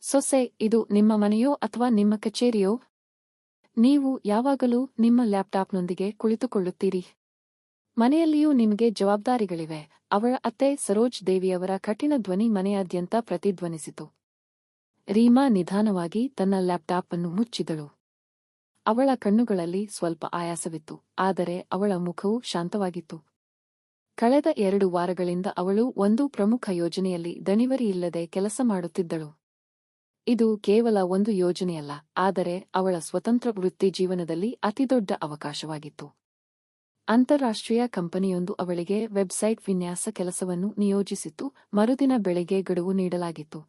ಸೊಸೆ, ಇದು ನಿಮ್ಮ ಮನೆಯೋ ಅಥವಾ ನಿಮ್ಮ ಕಚೇರಿಯೋ? ನೀವು ಯಾವಾಗಲೂ ನಿಮ್ಮ ಲ್ಯಾಪ್ಟಾಪ್ನೊಂದಿಗೆ ಕುಳಿತುಕೊಳ್ಳುತ್ತೀರಿ. ಮನೆಯಲ್ಲಿಯೂ ನಿಮಗೆ ಜವಾಬ್ದಾರಿಗಳಿವೆ. ಅವಳ ಅತ್ತೆ ಸರೋಜ್ ದೇವಿಯವರ ಕಠಿಣ ಧ್ವನಿ ಮನೆಯಾದ್ಯಂತ ಪ್ರತಿಧ್ವನಿಸಿತು. ರೀಮಾ ನಿಧಾನವಾಗಿ ತನ್ನ ಲ್ಯಾಪ್ಟಾಪ್ ಅನ್ನು ಮುಚ್ಚಿದಳು. ಅವಳ ಕಣ್ಣುಗಳಲ್ಲಿ ಸ್ವಲ್ಪ ಆಯಾಸವಿತ್ತು, ಆದರೆ ಅವಳ ಮುಖವು ಶಾಂತವಾಗಿತ್ತು. ಕಳೆದ 2 ವಾರಗಳಿಂದ ಅವಳು ಒಂದು ಪ್ರಮುಖ ಯೋಜನೆಯಲ್ಲಿ ದಣಿವರಿಯಿಲ್ಲದೆ ಕೆಲಸ ಮಾಡುತ್ತಿದ್ದಳು. ಇದು ಕೇವಲ ಒಂದು ಯೋಜನೆಯಲ್ಲ, ಆದರೆ ಅವಳ ಸ್ವತಂತ್ರ ವೃತ್ತಿ ಜೀವನದಲ್ಲಿ ಅತಿದೊಡ್ಡ ಅವಕಾಶವಾಗಿತ್ತು. ಅಂತಾರಾಷ್ಟ್ರೀಯ ಕಂಪನಿಯೊಂದು ಅವಳಿಗೆ ವೆಬ್ಸೈಟ್ ವಿನ್ಯಾಸ ಕೆಲಸವನ್ನು ನಿಯೋಜಿಸಿತ್ತು. ಮರುದಿನ ಬೆಳಿಗ್ಗೆ ಗಡುವು ನೀಡಲಾಗಿತ್ತು.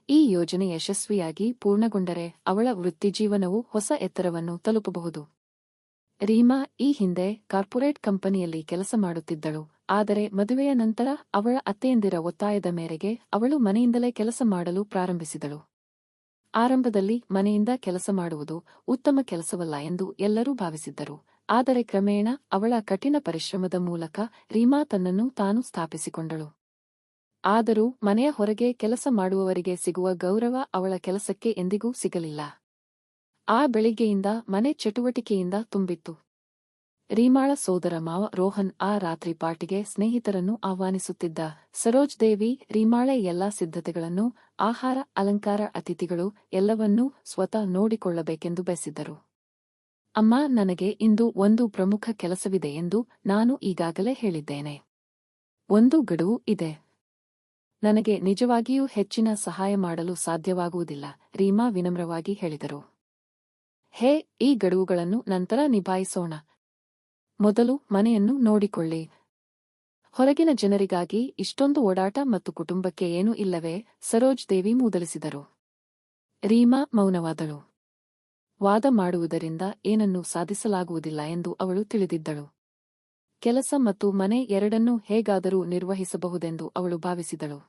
ಈ ಯೋಜನೆ ಯಶಸ್ವಿಯಾಗಿ ಪೂರ್ಣಗೊಂಡರೆ ಅವಳ ವೃತ್ತಿಜೀವನವು ಹೊಸ ಎತ್ತರವನ್ನು ತಲುಪಬಹುದು. ರೀಮಾ ಈ ಹಿಂದೆ ಕಾರ್ಪೊರೇಟ್ ಕಂಪನಿಯಲ್ಲಿ ಕೆಲಸ ಮಾಡುತ್ತಿದ್ದಳು, ಆದರೆ ಮದುವೆಯ ನಂತರ ಅವಳ ಅತ್ತೆಯಂದಿರ ಒತ್ತಾಯದ ಮೇರೆಗೆ ಅವಳು ಮನೆಯಿಂದಲೇ ಕೆಲಸ ಮಾಡಲು ಪ್ರಾರಂಭಿಸಿದಳು. ಆರಂಭದಲ್ಲಿ ಮನೆಯಿಂದ ಕೆಲಸ ಮಾಡುವುದು ಉತ್ತಮ ಕೆಲಸವಲ್ಲ ಎಂದು ಎಲ್ಲರೂ ಭಾವಿಸಿದ್ದರು, ಆದರೆ ಕ್ರಮೇಣ ಅವಳ ಕಠಿಣ ಪರಿಶ್ರಮದ ಮೂಲಕ ರೀಮಾ ತನ್ನನ್ನು ತಾನು ಸ್ಥಾಪಿಸಿಕೊಂಡಳು. ಆದರೂ ಮನೆಯ ಹೊರಗೆ ಕೆಲಸ ಮಾಡುವವರಿಗೆ ಸಿಗುವ ಗೌರವ ಅವಳ ಕೆಲಸಕ್ಕೆ ಎಂದಿಗೂ ಸಿಗಲಿಲ್ಲ. ಆ ಬೆಳಿಗ್ಗೆಯಿಂದ ಮನೆ ಚಟುವಟಿಕೆಯಿಂದ ತುಂಬಿತ್ತು. ರೀಮಾಳ ಸೋದರ ಮಾವ ರೋಹನ್ ಆ ರಾತ್ರಿ ಪಾರ್ಟಿಗೆ ಸ್ನೇಹಿತರನ್ನು ಆಹ್ವಾನಿಸುತ್ತಿದ್ದ. ಸರೋಜ್ ದೇವಿ ರೀಮಾಳೆ ಎಲ್ಲಾ ಸಿದ್ಧತೆಗಳನ್ನು, ಆಹಾರ, ಅಲಂಕಾರ, ಅತಿಥಿಗಳು ಎಲ್ಲವನ್ನೂ ಸ್ವತಃ ನೋಡಿಕೊಳ್ಳಬೇಕೆಂದು ಬಯಸಿದ್ದರು. ಅಮ್ಮ, ನನಗೆ ಇಂದು ಒಂದು ಪ್ರಮುಖ ಕೆಲಸವಿದೆ ಎಂದು ನಾನು ಈಗಾಗಲೇ ಹೇಳಿದ್ದೇನೆ. ಒಂದು ಗಡುವು ಇದೆ. ನನಗೆ ನಿಜವಾಗಿಯೂ ಹೆಚ್ಚಿನ ಸಹಾಯ ಮಾಡಲು ಸಾಧ್ಯವಾಗುವುದಿಲ್ಲ, ರೀಮಾ ವಿನಮ್ರವಾಗಿ ಹೇಳಿದರು. ಹೇ, ಈ ಗಡುವುಗಳನ್ನು ನಂತರ ನಿಭಾಯಿಸೋಣ. ಮೊದಲು ಮನೆಯನ್ನು ನೋಡಿಕೊಳ್ಳಿ. ಹೊರಗಿನ ಜನರಿಗಾಗಿ ಇಷ್ಟೊಂದು ಓಡಾಟ ಮತ್ತು ಕುಟುಂಬಕ್ಕೆ ಏನೂ ಇಲ್ಲವೇ? ಸರೋಜ್ ದೇವಿ ಮೂದಲಿಸಿದರು. ರೀಮಾ ಮೌನವಾದಳು. ವಾದ ಮಾಡುವುದರಿಂದ ಏನನ್ನೂ ಸಾಧಿಸಲಾಗುವುದಿಲ್ಲ ಎಂದು ಅವಳು ತಿಳಿದಿದ್ದಳು. ಕೆಲಸ ಮತ್ತು ಮನೆ ಎರಡನ್ನೂ ಹೇಗಾದರೂ ನಿರ್ವಹಿಸಬಹುದೆಂದು ಅವಳು ಭಾವಿಸಿದಳು.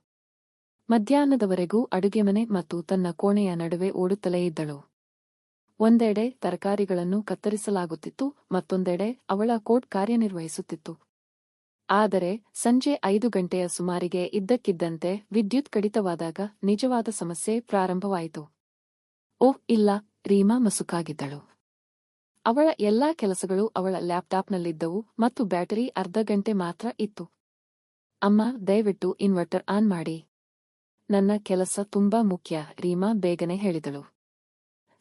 ಮಧ್ಯಾಹ್ನದವರೆಗೂ ಅಡುಗೆಮನೆ ಮತ್ತು ತನ್ನ ಕೋಣೆಯ ನಡುವೆ ಓಡುತ್ತಲೇ ಇದ್ದಳು. ಒಂದೆಡೆ ತರಕಾರಿಗಳನ್ನು ಕತ್ತರಿಸಲಾಗುತ್ತಿತ್ತು, ಮತ್ತೊಂದೆಡೆ ಅವಳ ಕೋಟ್ ಕಾರ್ಯನಿರ್ವಹಿಸುತ್ತಿತ್ತು. ಆದರೆ ಸಂಜೆ 5 ಗಂಟೆಯ ಸುಮಾರಿಗೆ ಇದ್ದಕ್ಕಿದ್ದಂತೆ ವಿದ್ಯುತ್ ಕಡಿತವಾದಾಗ ನಿಜವಾದ ಸಮಸ್ಯೆ ಪ್ರಾರಂಭವಾಯಿತು. ಓಹ್ ಇಲ್ಲ, ರೀಮಾ ಮಸುಕಾಗಿದ್ದಳು. ಅವಳ ಎಲ್ಲಾ ಕೆಲಸಗಳು ಅವಳ ಲ್ಯಾಪ್ಟಾಪ್ನಲ್ಲಿದ್ದವು ಮತ್ತು ಬ್ಯಾಟರಿ ಅರ್ಧ ಗಂಟೆ ಮಾತ್ರ ಇತ್ತು. ಅಮ್ಮ, ದಯವಿಟ್ಟು ಇನ್ವರ್ಟರ್ ಆನ್ ಮಾಡಿ. ನನ್ನ ಕೆಲಸ ತುಂಬಾ ಮುಖ್ಯ, ರೀಮಾ ಬೇಗನೆ ಹೇಳಿದಳು.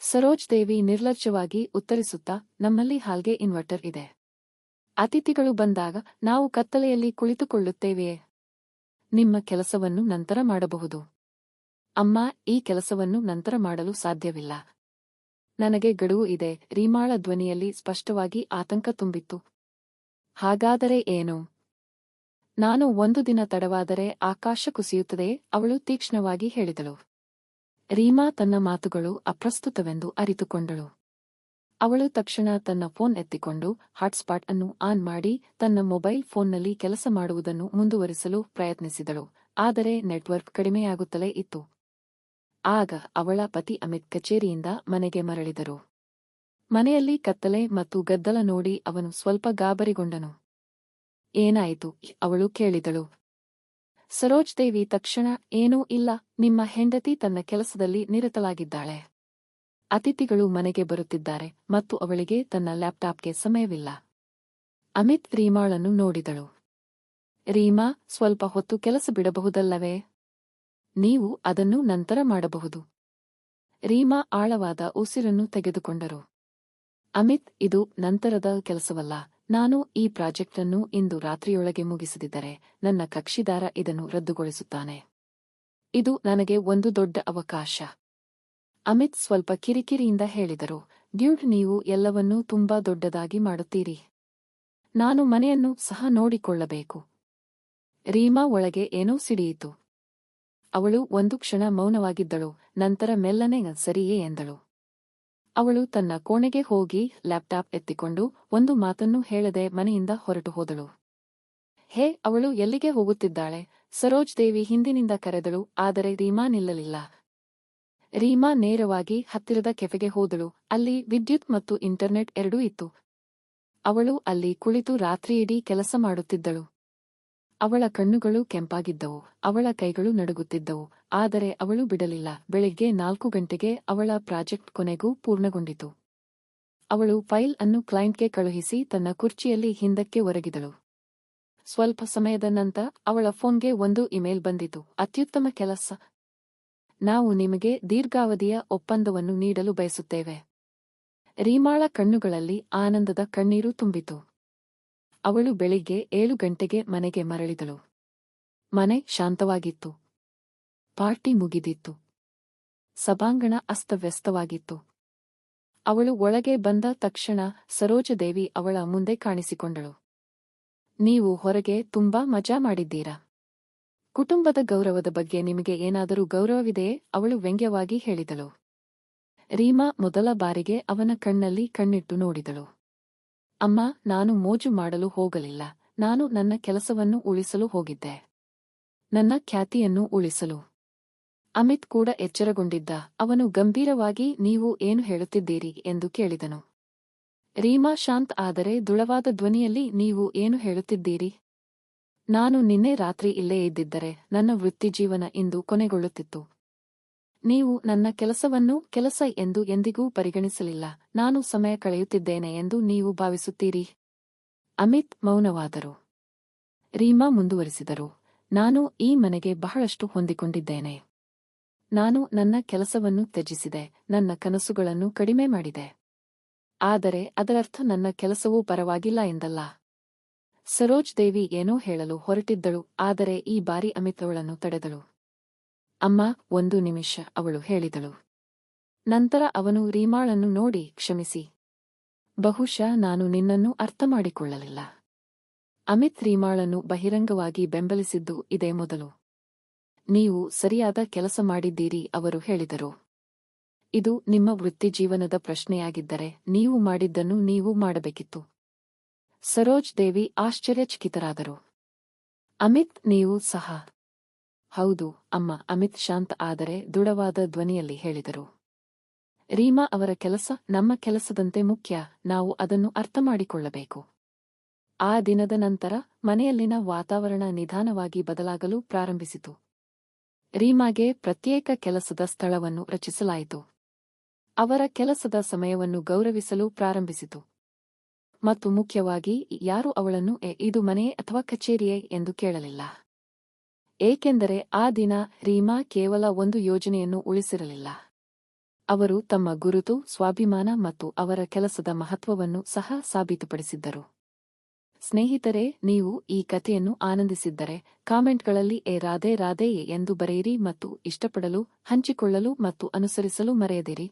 ಸರೋಜ್ ದೇವಿ ನಿರ್ಲಜ್ಜವಾಗಿ ಉತ್ತರಿಸುತ್ತಾ, ನಮ್ಮಲ್ಲಿ ಹಾಲ್ಗೆ ಇನ್ವರ್ಟರ್ ಇದೆ. ಅತಿಥಿಗಳು ಬಂದಾಗ ನಾವು ಕತ್ತಲೆಯಲ್ಲಿ ಕುಳಿತುಕೊಳ್ಳುತ್ತೇವೆಯೇ? ನಿಮ್ಮ ಕೆಲಸವನ್ನು ನಂತರ ಮಾಡಬಹುದು. ಅಮ್ಮ, ಈ ಕೆಲಸವನ್ನು ನಂತರ ಮಾಡಲು ಸಾಧ್ಯವಿಲ್ಲ. ನನಗೆ ಗಡುವು ಇದೆ. ರೀಮಾಳ ಧ್ವನಿಯಲ್ಲಿ ಸ್ಪಷ್ಟವಾಗಿ ಆತಂಕ ತುಂಬಿತ್ತು. ಹಾಗಾದರೆ ಏನು? ನಾನು 1 ದಿನ ತಡವಾದರೆ ಆಕಾಶ ಕುಸಿಯುತ್ತದೆ, ಅವಳು ತೀಕ್ಷ್ಣವಾಗಿ ಹೇಳಿದಳು. ರೀಮಾ ತನ್ನ ಮಾತುಗಳು ಅಪ್ರಸ್ತುತವೆಂದು ಅರಿತುಕೊಂಡಳು. ಅವಳು ತಕ್ಷಣ ತನ್ನ ಫೋನ್ ಎತ್ತಿಕೊಂಡು ಹಾಟ್ಸ್ಪಾಟ್ ಅನ್ನು ಆನ್ ಮಾಡಿ ತನ್ನ ಮೊಬೈಲ್ ಫೋನ್ನಲ್ಲಿ ಕೆಲಸ ಮಾಡುವುದನ್ನು ಮುಂದುವರಿಸಲು ಪ್ರಯತ್ನಿಸಿದಳು, ಆದರೆ ನೆಟ್ವರ್ಕ್ ಕಡಿಮೆಯಾಗುತ್ತಲೇ ಇತ್ತು. ಆಗ ಅವಳ ಪತಿ ಅಮಿತ್ ಕಚೇರಿಯಿಂದ ಮನೆಗೆ ಮರಳಿದರು. ಮನೆಯಲ್ಲಿ ಕತ್ತಲೆ ಮತ್ತು ಗದ್ದಲ ನೋಡಿ ಅವನು ಸ್ವಲ್ಪ ಗಾಬರಿಗೊಂಡನು. ಏನಾಯಿತು? ಅವಳು ಕೇಳಿದಳು. ಸರೋಜ್ ದೇವಿ ತಕ್ಷಣ, ಏನೂ ಇಲ್ಲ, ನಿಮ್ಮ ಹೆಂಡತಿ ತನ್ನ ಕೆಲಸದಲ್ಲಿ ನಿರತಳಾಗಿದ್ದಾಳೆ. ಅತಿಥಿಗಳು ಮನೆಗೆ ಬರುತ್ತಿದ್ದಾರೆ ಮತ್ತು ಅವಳಿಗೆ ತನ್ನ ಲ್ಯಾಪ್ಟಾಪ್ಗೆ ಸಮಯವಿಲ್ಲ. ಅಮಿತ್ ರೀಮಾಳನ್ನು ನೋಡಿದಳು. ರೀಮಾ, ಸ್ವಲ್ಪ ಹೊತ್ತು ಕೆಲಸ ಬಿಡಬಹುದಲ್ಲವೇ? ನೀವು ಅದನ್ನು ನಂತರ ಮಾಡಬಹುದು. ರೀಮಾ ಆಳವಾದ ಉಸಿರನ್ನು ತೆಗೆದುಕೊಂಡರು. ಅಮಿತ್, ಇದು ನಂತರದ ಕೆಲಸವಲ್ಲ. ನಾನು ಈ ಪ್ರಾಜೆಕ್ಟ್ ಅನ್ನು ಇಂದು ರಾತ್ರಿಯೊಳಗೆ ಮುಗಿಸದಿದ್ದರೆ ನನ್ನ ಕಕ್ಷಿದಾರ ಇದನ್ನು ರದ್ದುಗೊಳಿಸುತ್ತಾನೆ. ಇದು ನನಗೆ ಒಂದು ದೊಡ್ಡ ಅವಕಾಶ. ಅಮಿತ್ ಸ್ವಲ್ಪ ಕಿರಿಕಿರಿಯಿಂದ ಹೇಳಿದರು. ಡ್ಯೂಡ್, ನೀವು ಎಲ್ಲವನ್ನೂ ತುಂಬಾ ದೊಡ್ಡದಾಗಿ ಮಾಡುತ್ತೀರಿ. ನಾನು ಮನೆಯನ್ನು ಸಹ ನೋಡಿಕೊಳ್ಳಬೇಕು. ರೀಮಾ ಒಳಗೆ ಏನೋ ಸಿಡಿಯಿತು. ಅವಳು ಒಂದು ಕ್ಷಣ ಮೌನವಾಗಿದ್ದಳು, ನಂತರ ಮೆಲ್ಲನೆ ಸರಿಯೇ ಎಂದಳು. ಅವಳು ತನ್ನ ಕೋಣೆಗೆ ಹೋಗಿ ಲ್ಯಾಪ್ಟಾಪ್ ಎತ್ತಿಕೊಂಡು ಒಂದು ಮಾತನ್ನೂ ಹೇಳದೆ ಮನೆಯಿಂದ ಹೊರಟು ಹೋದಳು. ಹೇ, ಅವಳು ಎಲ್ಲಿಗೆ ಹೋಗುತ್ತಿದ್ದಾಳೆ? ಸರೋಜ್ ದೇವಿ ಹಿಂದಿನಿಂದ ಕರೆದಳು, ಆದರೆ ರೀಮಾ ನಿಲ್ಲಲಿಲ್ಲ. ರೀಮಾ ನೇರವಾಗಿ ಹತ್ತಿರದ ಕೆಫೆಗೆ ಹೋದಳು. ಅಲ್ಲಿ ವಿದ್ಯುತ್ ಮತ್ತು ಇಂಟರ್ನೆಟ್ ಎರಡೂ ಇತ್ತು. ಅವಳು ಅಲ್ಲಿ ಕುಳಿತು ರಾತ್ರಿಯಿಡೀ ಕೆಲಸ ಮಾಡುತ್ತಿದ್ದಳು. ಅವಳ ಕಣ್ಣುಗಳು ಕೆಂಪಾಗಿದ್ದವು, ಅವಳ ಕೈಗಳು ನಡುಗುತ್ತಿದ್ದವು, ಆದರೆ ಅವಳು ಬಿಡಲಿಲ್ಲ. ಬೆಳಿಗ್ಗೆ 4 ಗಂಟೆಗೆ ಅವಳ ಪ್ರಾಜೆಕ್ಟ್ ಕೊನೆಗೂ ಪೂರ್ಣಗೊಂಡಿತು. ಅವಳು ಫೈಲ್ ಅನ್ನು ಕ್ಲೈಂಟ್ಗೆ ಕಳುಹಿಸಿ ತನ್ನ ಕುರ್ಚಿಯಲ್ಲಿ ಹಿಂದಕ್ಕೆ ಒರಗಿದಳು. ಸ್ವಲ್ಪ ಸಮಯದ ನಂತರ ಅವಳ ಫೋನ್ಗೆ ಒಂದು ಇಮೇಲ್ ಬಂದಿತು. ಅತ್ಯುತ್ತಮ ಕೆಲಸ. ನಾವು ನಿಮಗೆ ದೀರ್ಘಾವಧಿಯ ಒಪ್ಪಂದವನ್ನು ನೀಡಲು ಬಯಸುತ್ತೇವೆ. ರೀಮಾಳ ಕಣ್ಣುಗಳಲ್ಲಿ ಆನಂದದ ಕಣ್ಣೀರು ತುಂಬಿತು. ಅವಳು ಬೆಳಿಗ್ಗೆ 7 ಗಂಟೆಗೆ ಮನೆಗೆ ಮರಳಿದಳು. ಮನೆ ಶಾಂತವಾಗಿತ್ತು. ಪಾರ್ಟಿ ಮುಗಿದಿತ್ತು. ಸಭಾಂಗಣ ಅಸ್ತವ್ಯಸ್ತವಾಗಿತ್ತು. ಅವಳು ಒಳಗೆ ಬಂದ ತಕ್ಷಣ ಸರೋಜದೇವಿ ಅವಳ ಮುಂದೆ ಕಾಣಿಸಿಕೊಂಡಳು. ನೀವು ಹೊರಗೆ ತುಂಬಾ ಮಜಾ ಮಾಡಿದ್ದೀರಾ. ಕುಟುಂಬದ ಗೌರವದ ಬಗ್ಗೆ ನಿಮಗೆ ಏನಾದರೂ ಗೌರವವಿದೆಯೇ? ಅವಳು ವ್ಯಂಗ್ಯವಾಗಿ ಹೇಳಿದಳು. ರೀಮಾ ಮೊದಲ ಬಾರಿಗೆ ಅವನ ಕಣ್ಣಲ್ಲಿ ಕಣ್ಣಿಟ್ಟು ನೋಡಿದಳು. ಅಮ್ಮ, ನಾನು ಮೋಜು ಮಾಡಲು ಹೋಗಲಿಲ್ಲ. ನಾನು ನನ್ನ ಕೆಲಸವನ್ನು ಉಳಿಸಲು ಹೋಗಿದ್ದೆ. ನನ್ನ ಖ್ಯಾತಿಯನ್ನು ಉಳಿಸಲು. ಅಮಿತ್ ಕೂಡ ಎಚ್ಚರಗೊಂಡಿದ್ದ. ಅವನು ಗಂಭೀರವಾಗಿ, ನೀವು ಏನು ಹೇಳುತ್ತಿದ್ದೀರಿ ಎಂದು ಕೇಳಿದನು. ರೀಮಾ ಶಾಂತ್ ಆದರೆ ದೃಢವಾದ ಧ್ವನಿಯಲ್ಲಿ, ನೀವು ಏನು ಹೇಳುತ್ತಿದ್ದೀರಿ? ನಾನು ನಿನ್ನೆ ರಾತ್ರಿ ಇಲ್ಲೇ ಇದ್ದಿದ್ದರೆ ನನ್ನ ವೃತ್ತಿಜೀವನ ಇಂದು ಕೊನೆಗೊಳ್ಳುತ್ತಿತ್ತು. ನೀವು ನನ್ನ ಕೆಲಸವನ್ನು ಕೆಲಸ ಎಂದು ಎಂದಿಗೂ ಪರಿಗಣಿಸಲಿಲ್ಲ. ನಾನು ಸಮಯ ಕಳೆಯುತ್ತಿದ್ದೇನೆ ಎಂದು ನೀವು ಭಾವಿಸುತ್ತೀರಿ? ಅಮಿತ್ ಮೌನವಾದರು. ರೀಮಾ ಮುಂದುವರಿಸಿದರು. ನಾನು ಈ ಮನೆಗೆ ಬಹಳಷ್ಟು ಹೊಂದಿಕೊಂಡಿದ್ದೇನೆ. ನಾನು ನನ್ನ ಕೆಲಸವನ್ನು ತ್ಯಜಿಸಿದೆ, ನನ್ನ ಕನಸುಗಳನ್ನು ಕಡಿಮೆ ಮಾಡಿದೆ. ಆದರೆ ಅದರರ್ಥ ನನ್ನ ಕೆಲಸವೂ ಪರವಾಗಿಲ್ಲ ಎಂದಲ್ಲ. ಸರೋಜ್ ದೇವಿ ಏನೋ ಹೇಳಲು ಹೊರಟಿದ್ದಳು, ಆದರೆ ಈ ಬಾರಿ ಅಮಿತ್ ಅವಳನ್ನು ತಡೆದಳು. ಅಮ್ಮ, 1 ನಿಮಿಷ, ಅವಳು ಹೇಳಿದಳು. ನಂತರ ಅವನು ರೀಮಾಳನ್ನು ನೋಡಿ, ಕ್ಷಮಿಸಿ. ಬಹುಶಃ ನಾನು ನಿನ್ನನ್ನು ಅರ್ಥಮಾಡಿಕೊಳ್ಳಲಿಲ್ಲ. ಅಮಿತ್ ರೀಮಾಳನ್ನು ಬಹಿರಂಗವಾಗಿ ಬೆಂಬಲಿಸಿದ್ದು ಇದೇ ಮೊದಲು. ನೀವು ಸರಿಯಾದ ಕೆಲಸ ಮಾಡಿದ್ದೀರಿ, ಅವರು ಹೇಳಿದರು. ಇದು ನಿಮ್ಮ ವೃತ್ತಿಜೀವನದ ಪ್ರಶ್ನೆಯಾಗಿದ್ದರೆ ನೀವು ಮಾಡಿದ್ದನ್ನು ನೀವು ಮಾಡಬೇಕಿತ್ತು. ಸರೋಜ್ ದೇವಿ ಆಶ್ಚರ್ಯಚಕಿತರಾದರು. ಅಮಿತ್, ನೀವು ಸಹ? ಹೌದು ಅಮ್ಮ, ಅಮಿತ್ ಶಾಂತ ಆದರೆ ದೃಢವಾದ ಧ್ವನಿಯಲ್ಲಿ ಹೇಳಿದರು. ರೀಮಾ ಅವರ ಕೆಲಸ ನಮ್ಮ ಕೆಲಸದಂತೆ ಮುಖ್ಯ, ನಾವು ಅದನ್ನು ಅರ್ಥಮಾಡಿಕೊಳ್ಳಬೇಕು. ಆ ದಿನದ ನಂತರ ಮನೆಯಲ್ಲಿನ ವಾತಾವರಣ ನಿಧಾನವಾಗಿ ಬದಲಾಗಲು ಪ್ರಾರಂಭಿಸಿತು. ರೀಮಾಗೆ ಪ್ರತ್ಯೇಕ ಕೆಲಸದ ಸ್ಥಳವನ್ನು ರಚಿಸಲಾಯಿತು. ಅವರ ಕೆಲಸದ ಸಮಯವನ್ನು ಗೌರವಿಸಲು ಪ್ರಾರಂಭಿಸಿತು. ಮತ್ತು ಮುಖ್ಯವಾಗಿ ಯಾರೂ ಅವಳನ್ನು ಇದು ಮನೆಯೇ ಅಥವಾ ಕಚೇರಿಯೇ ಎಂದು ಕೇಳಲಿಲ್ಲ. ಏಕೆಂದರೆ ಆ ದಿನ ರೀಮಾ ಕೇವಲ ಒಂದು ಯೋಜನೆಯನ್ನು ಉಳಿಸಿರಲಿಲ್ಲ. ಅವರು ತಮ್ಮ ಗುರುತು, ಸ್ವಾಭಿಮಾನ ಮತ್ತು ಅವರ ಕೆಲಸದ ಮಹತ್ವವನ್ನು ಸಹ ಸಾಬೀತುಪಡಿಸಿದ್ದರು. ಸ್ನೇಹಿತರೆ, ನೀವು ಈ ಕಥೆಯನ್ನು ಆನಂದಿಸಿದ್ದರೆ ಕಾಮೆಂಟ್ಗಳಲ್ಲಿ ರಾಧೆ ರಾಧೆ ಎಂದು ಬರೆಯಿರಿ ಮತ್ತು ಇಷ್ಟಪಡಲು, ಹಂಚಿಕೊಳ್ಳಲು ಮತ್ತು ಅನುಸರಿಸಲು ಮರೆಯದಿರಿ.